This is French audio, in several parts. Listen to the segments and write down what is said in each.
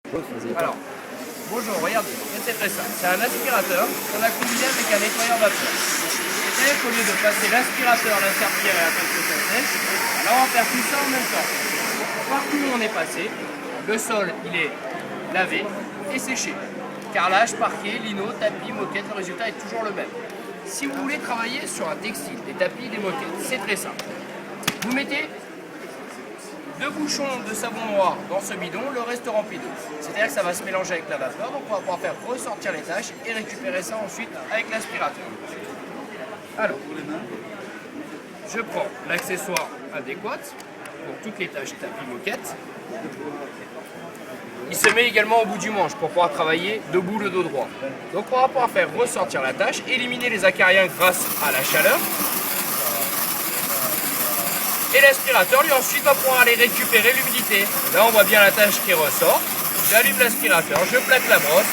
Alors, bonjour, regardez, c'est très simple. C'est un aspirateur qu'on a combiné avec un nettoyeur vapeur. C'est-à-dire qu'au lieu de passer l'aspirateur, la serpillière et attendre que ça sèche, alors on va faire tout ça en même temps. Partout où on est passé, le sol il est lavé et séché. Carrelage, parquet, lino, tapis, moquette, le résultat est toujours le même. Si vous voulez travailler sur un textile, des tapis, des moquettes, c'est très simple. Vous mettez 2 bouchons de savon noir dans ce bidon, le reste rempli d'eau. C'est-à-dire que ça va se mélanger avec la vapeur, donc on va pouvoir faire ressortir les taches et récupérer ça ensuite avec l'aspirateur. Alors, je prends l'accessoire adéquat pour toutes les taches tapis moquette. Il se met également au bout du manche pour pouvoir travailler debout le dos droit. Donc on va pouvoir faire ressortir la tache, éliminer les acariens grâce à la chaleur. Et l'aspirateur, lui, ensuite, va pouvoir aller récupérer l'humidité. Là, on voit bien la tache qui ressort. J'allume l'aspirateur, je plaque la brosse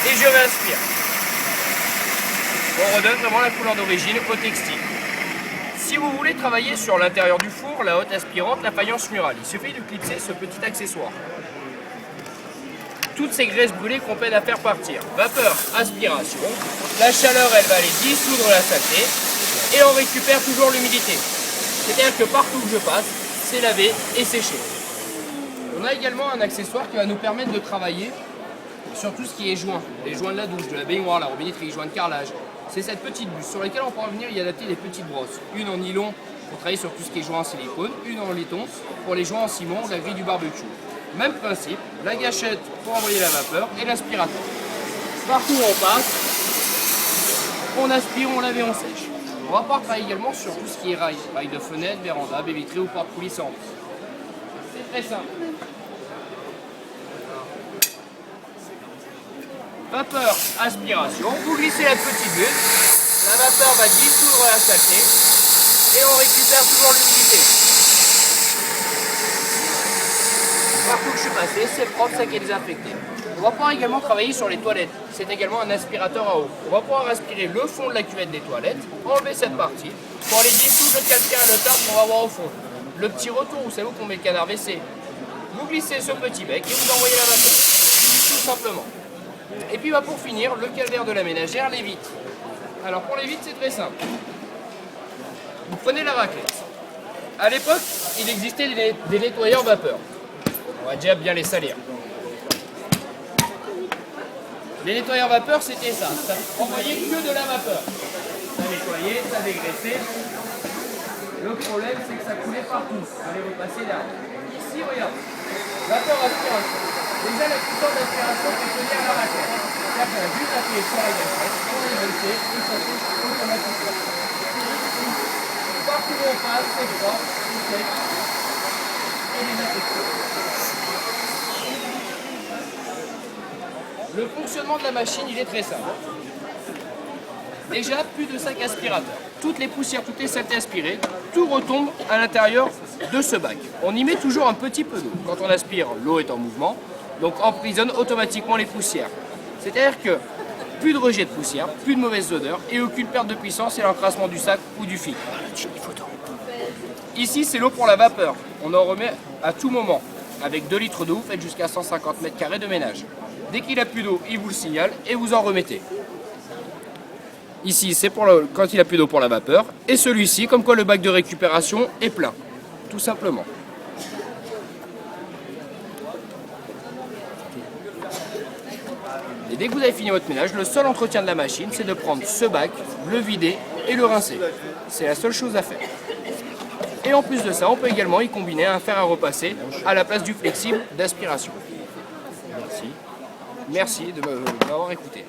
et je réaspire. On redonne vraiment la couleur d'origine au textile. Si vous voulez travailler sur l'intérieur du four, la hotte aspirante, la faïence murale, il suffit de clipser ce petit accessoire. Toutes ces graisses brûlées qu'on peine à faire partir. Vapeur, aspiration. La chaleur, elle va aller dissoudre la saleté et on récupère toujours l'humidité. C'est-à-dire que partout où je passe, c'est lavé et séché. On a également un accessoire qui va nous permettre de travailler sur tout ce qui est joint. Les joints de la douche, de la baignoire, la robinetterie, joints de carrelage. C'est cette petite buse sur laquelle on pourra venir y adapter des petites brosses. Une en nylon pour travailler sur tout ce qui est joint en silicone, une en laiton pour les joints en ciment ou la grille du barbecue. Même principe, la gâchette pour envoyer la vapeur et l'aspirateur. Partout où on passe, on aspire, on lave et on sèche. On va pouvoir travailler également sur tout ce qui est rails de fenêtre, véranda, baie vitrée ou porte coulissante. C'est très simple. Vapeur, aspiration, vous glissez la petite bulle, la vapeur va dissoudre la saleté et on récupère toujours l'humidité. Partout où je suis passé, c'est propre, ça qui est désinfecté. On va pouvoir également travailler sur les toilettes. C'est également un aspirateur à eau. On va pouvoir aspirer le fond de la cuvette des toilettes, enlever cette partie, pour aller dissoudre le calcaire et le tartre qu'on va avoir au fond. Le petit retour, vous savez où qu'on met le canard WC. Vous glissez ce petit bec et vous envoyez la vapeur. Tout simplement. Et puis pour finir, le calvaire de la ménagère, les vitres. Alors pour les vitres, c'est très simple. Vous prenez la raclette. À l'époque, il existait des nettoyeurs vapeur. On va déjà bien les salir. Les nettoyeurs vapeur, c'était ça. Ça envoyait que de la vapeur. Ça nettoyait, ça dégraissait. Le problème, c'est que ça coulait partout. Allez repasser là. Ici, regarde. Vapeur aspiration. Déjà, la puissance d'aspiration est tenue à la raclette. C'est-à-dire qu'on a juste appuyé sur la gâchette, on est baissé et ça touche automatiquement. Partout où on passe, c'est propre, c'est sec et désinfecté. Le fonctionnement de la machine, il est très simple. Déjà, plus de 5 aspirateurs. Toutes les poussières, toutes les saletés aspirées, tout retombe à l'intérieur de ce bac. On y met toujours un petit peu d'eau. Quand on aspire, l'eau est en mouvement, donc emprisonne automatiquement les poussières. C'est-à-dire que plus de rejet de poussière, plus de mauvaise odeur et aucune perte de puissance et l'encrassement du sac ou du fil. Ici, c'est l'eau pour la vapeur. On en remet à tout moment. Avec 2 litres d'eau, faites jusqu'à 150 mètres carrés de ménage. Dès qu'il n'a plus d'eau, il vous le signale et vous en remettez. Ici, c'est quand il n'a plus d'eau pour la vapeur. Et celui-ci, comme quoi le bac de récupération est plein. Tout simplement. Et dès que vous avez fini votre ménage, le seul entretien de la machine, c'est de prendre ce bac, le vider et le rincer. C'est la seule chose à faire. Et en plus de ça, on peut également y combiner un fer à repasser à la place du flexible d'aspiration. Merci de m'avoir écouté.